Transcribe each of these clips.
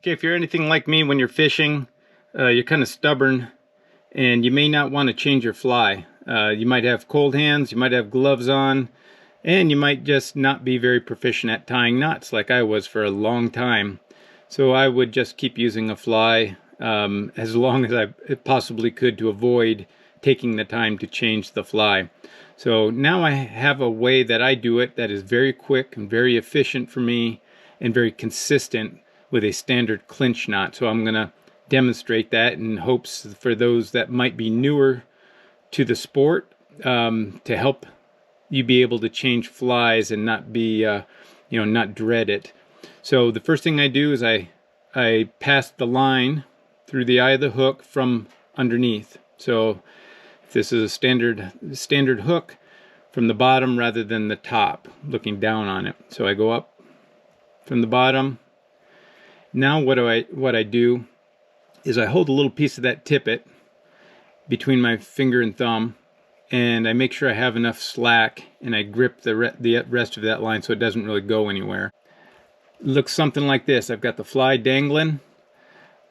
Okay, if you're anything like me when you're fishing, you're kind of stubborn and you may not want to change your fly. You might have cold hands, you might have gloves on, and you might just not be very proficient at tying knots like I was for a long time. So I would just keep using a fly as long as I possibly could to avoid taking the time to change the fly. So now I have a way that I do it that is very quick and very efficient for me and very consistent with a standard clinch knot. So I'm going to demonstrate that in hopes for those that might be newer to the sport to help you be able to change flies and not be, not dread it. So the first thing I do is I pass the line through the eye of the hook from underneath. So if this is a standard hook, from the bottom rather than the top, looking down on it. So I go up from the bottom. Now what I do is I hold a little piece of that tippet between my finger and thumb, and I make sure I have enough slack, and I grip the rest of that line so it doesn't really go anywhere. It looks something like this. I've got the fly dangling,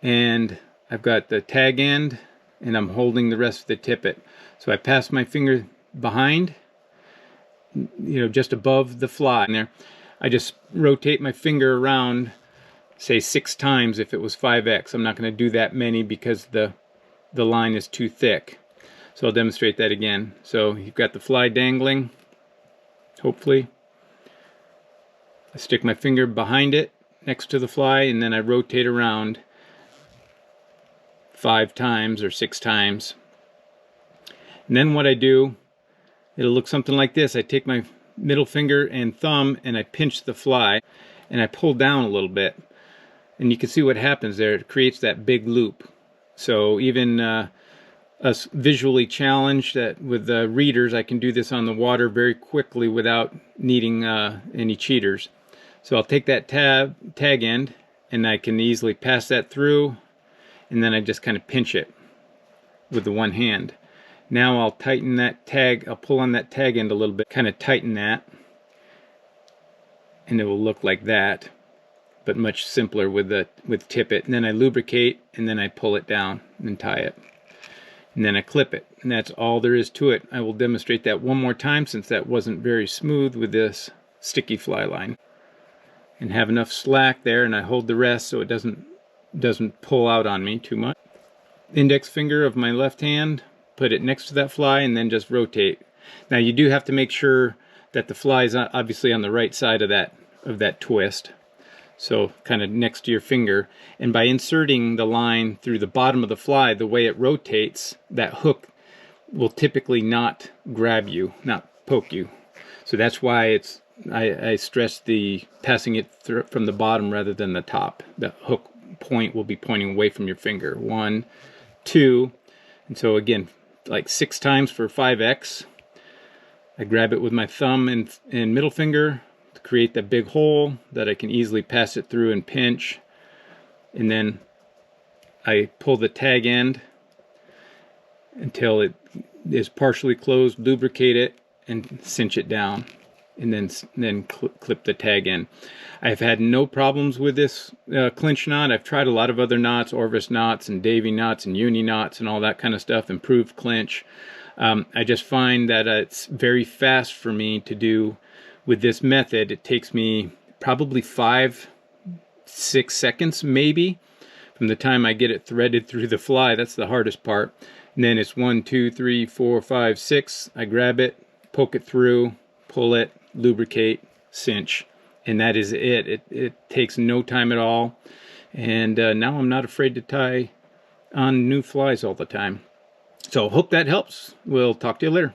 and I've got the tag end, and I'm holding the rest of the tippet. So I pass my finger behind, just above the fly there. I just rotate my finger around, say 6 times if it was 5X. I'm not going to do that many because the line is too thick. So I'll demonstrate that again. So you've got the fly dangling, hopefully. I stick my finger behind it next to the fly, and then I rotate around 5 times or 6 times. And then what I do, it'll look something like this. I take my middle finger and thumb and I pinch the fly and I pull down a little bit. And you can see what happens there. It creates that big loop. So even us visually challenged with readers, I can do this on the water very quickly without needing any cheaters. So I'll take that tag end and I can easily pass that through, and then I just kind of pinch it with the one hand. Now I'll tighten that tag, I'll pull on that tag end a little bit, kind of tighten that, and it will look like that, but much simpler with tippet. And then I lubricate, and then I pull it down and tie it. And then I clip it, and that's all there is to it. I will demonstrate that one more time since that wasn't very smooth with this sticky fly line. And have enough slack there, and I hold the rest so it doesn't pull out on me too much. Index finger of my left hand, put it next to that fly, and then just rotate. Now you do have to make sure that the fly is obviously on the right side of that twist. So kind of next to your finger. And by inserting the line through the bottom of the fly, the way it rotates, that hook will typically not grab you, not poke you. So that's why I stress the passing it from the bottom rather than the top. The hook point will be pointing away from your finger. 1, 2, and so again, like 6 times for 5X. I grab it with my thumb and middle finger to create that big hole that I can easily pass it through and pinch. And then I pull the tag end until it is partially closed, lubricate it, and cinch it down. And then clip the tag end. I've had no problems with this clinch knot. I've tried a lot of other knots, Orvis knots and Davy knots and uni knots and all that kind of stuff, improved clinch. I just find that it's very fast for me to do with this method. It takes me probably 5-6 seconds maybe from the time I get it threaded through the fly. That's the hardest part. And then it's 1, 2, 3, 4, 5, 6. I grab it, poke it through, pull it, lubricate, cinch, and that is it. It takes no time at all, and now I'm not afraid to tie on new flies all the time. So hope that helps. We'll talk to you later.